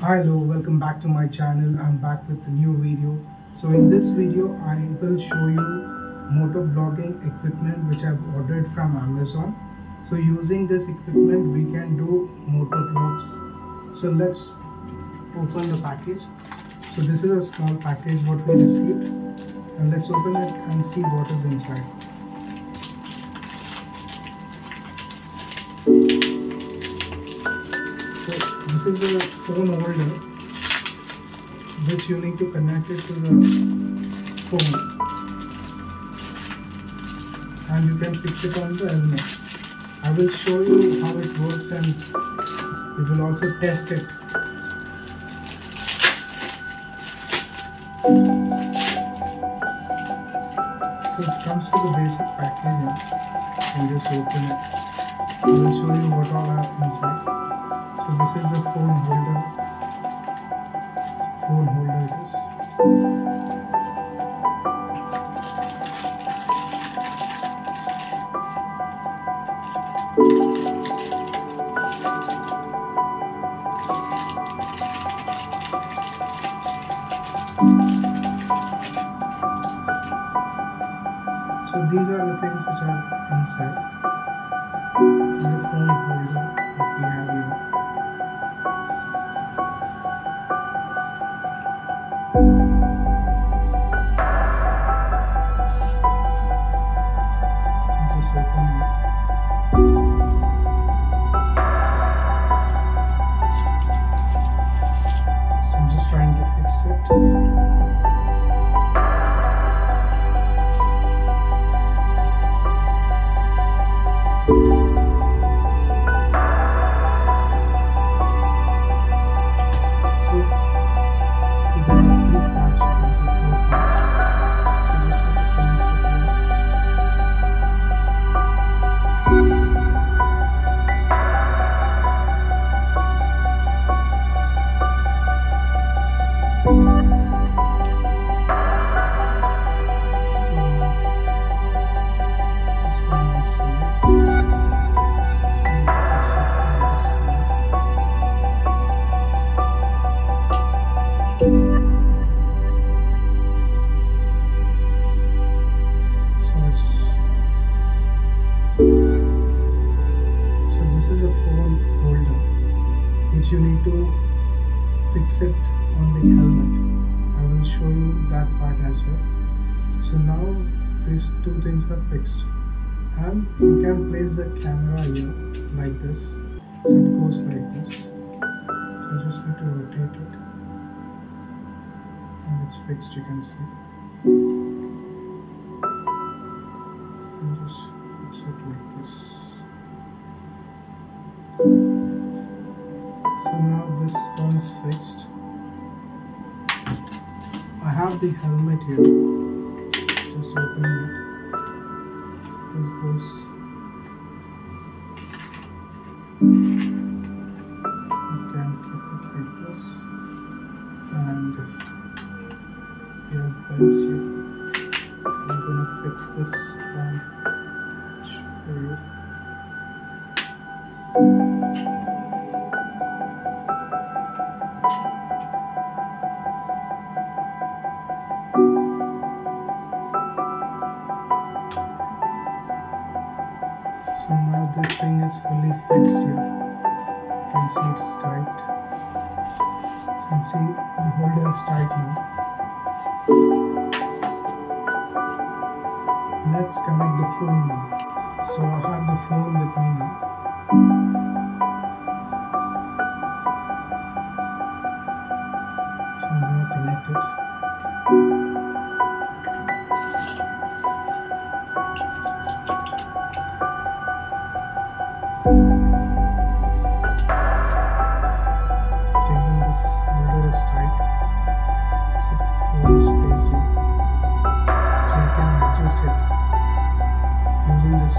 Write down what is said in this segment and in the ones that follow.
Hello, welcome back to my channel. I'm back with a new video. So in this video I will show you motor vlogging equipment which I've ordered from Amazon. So using this equipment we can do motor vlogs. So let's open the package. So this is a small package what we received, and let's open it and see what is inside. So this is a phone holder which you need to connect it to the phone, and you can fix it on the helmet. I will show you how it works and we will also test it. So it comes with the basic packaging. You can just open it. I will show you what all are inside. So this is the phone holder. It is. So these are the things which are inside the phone holder that we have here. Just open it. So I'm just trying to fix it. You need to fix it on the helmet. I will show you that part as well. So now these two things are fixed, and you can place the camera here like this. So it goes like this. So you just need to rotate it, and it's fixed, you can see. And just fix it like this. So now this one is fixed. I have the helmet here. Just opening it. This goes. You can keep it like this. And you have belts here. I'm gonna fix this one for you. So now this thing is fully fixed here. You can see it's tight. So you can see the holder is tight now. Let's connect the phone now. So I have the phone with me now. So I'm going to connect it. Using this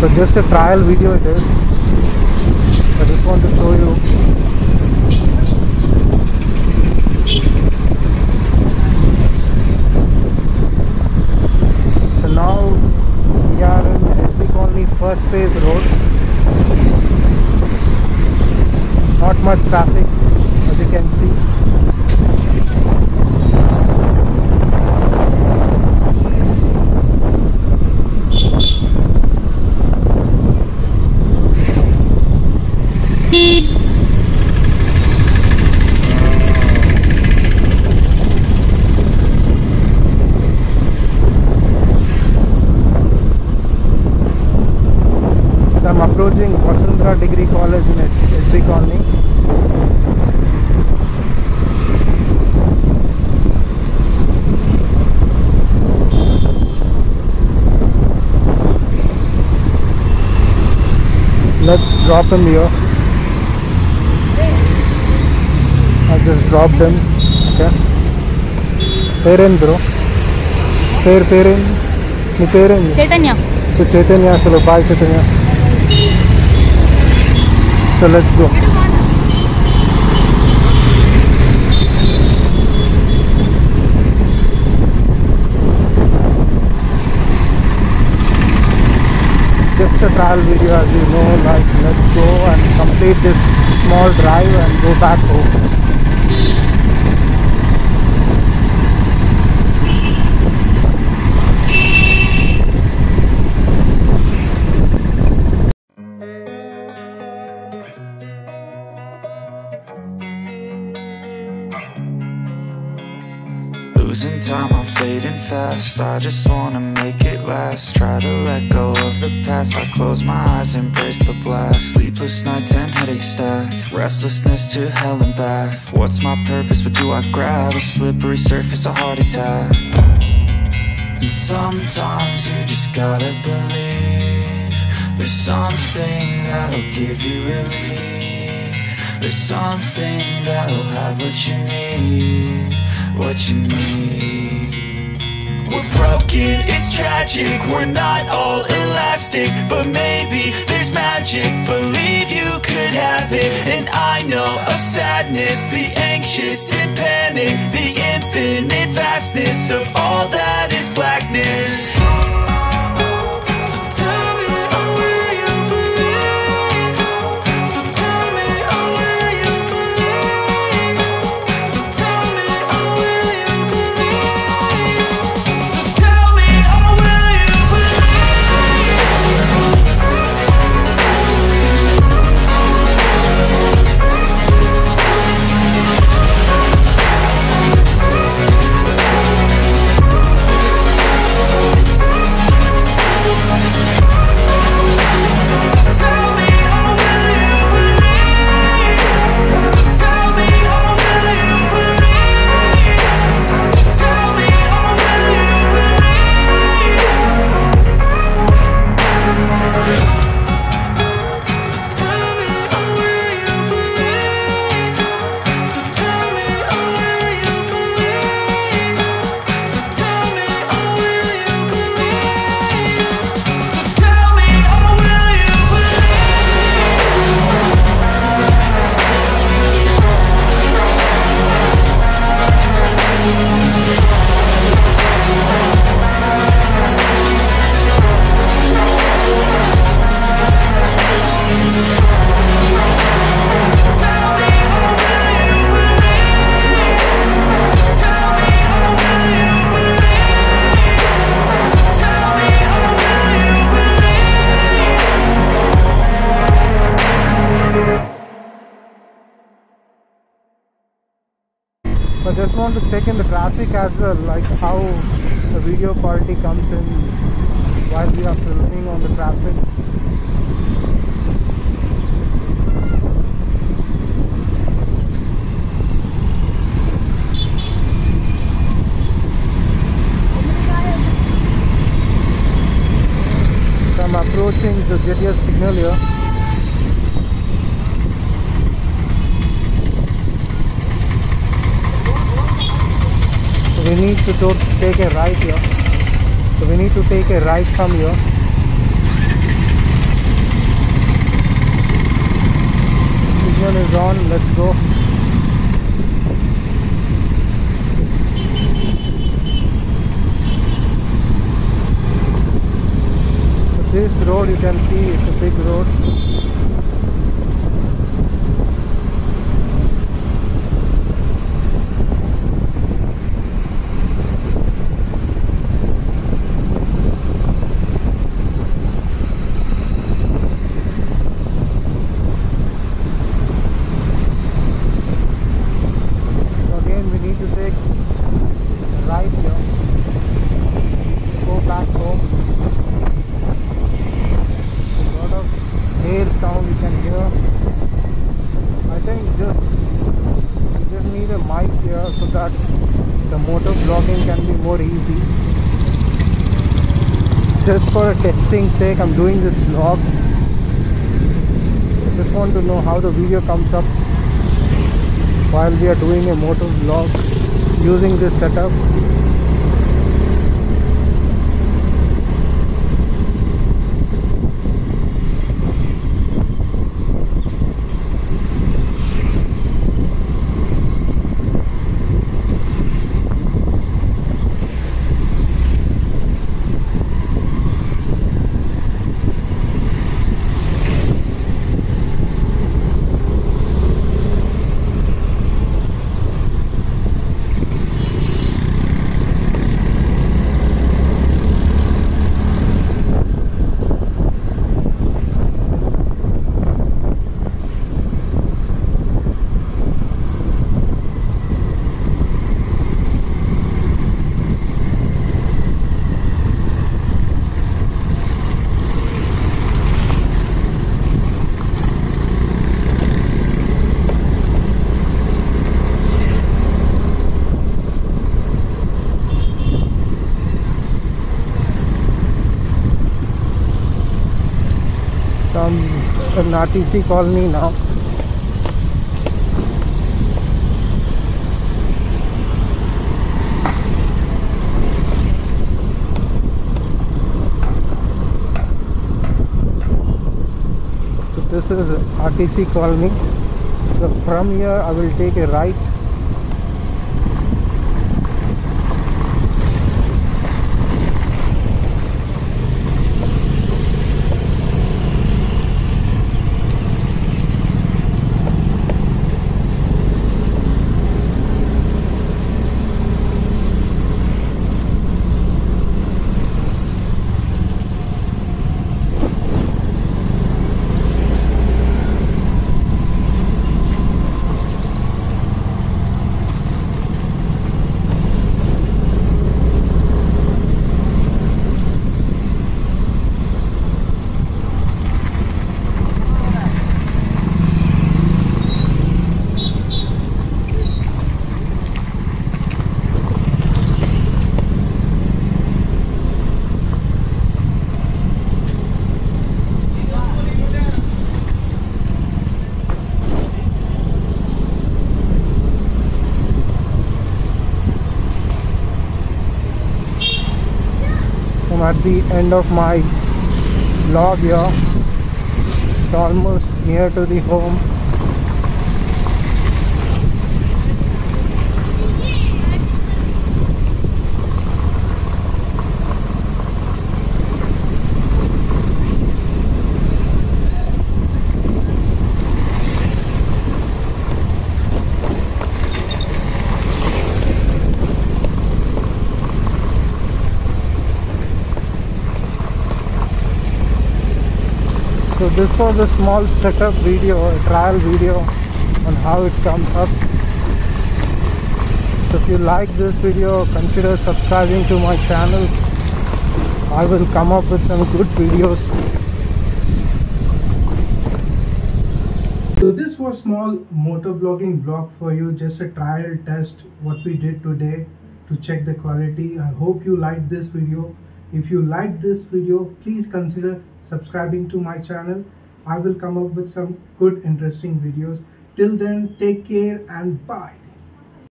So just a trial video it is. I just want to show you. So now we are in SB Colony first phase road. Not much traffic as you can see. I'm approaching Vasundhara Degree College in SB Colony. Let's drop him here. I just dropped him. Okay. Parent bro. Parent. Chaitanya. So Chaitanya, chalo bye Chaitanya. So let's go. Just a trial video, as you know, like let's go and complete this small drive and go back home. Losing time, I'm fading fast. I just wanna make it last. Try to let go of the past. I close my eyes, embrace the blast. Sleepless nights and headache stack. Restlessness to hell and back. What's my purpose? What do I grab? A slippery surface, a heart attack. And sometimes you just gotta believe there's something that'll give you relief. There's something that'll have what you need. What you need. We're broken, it's tragic. We're not all elastic, but maybe there's magic. Believe you could have it. And I know of sadness, the anxious and panic, the infinite vastness of all that is blackness. I just want to check in the traffic as well, like how the video quality comes in while we are filming on the traffic. So I'm approaching the JTS signal here. We need to take a right here. So we need to take a right from here. signal is on. Let's go. So this road, you can see, it's a big road. Sound you can hear. I think you just need a mic here so that the motor vlogging can be more easy. Just for a testing sake, I'm doing this vlog. Just want to know how the video comes up while we are doing a motor vlog using this setup. An RTC colony now. So this is RTC colony. So from here I will take a right. I'm at the end of my vlog here. It's almost near to the home. So this was a small setup video, a trial video on how it comes up. So if you like this video, consider subscribing to my channel. I will come up with some good videos. So this was small motor vlogging vlog for you, just a trial test what we did today to check the quality. I hope you liked this video. If you liked this video, please consider subscribing to my channel. I will come up with some good interesting videos. Till then, take care and bye.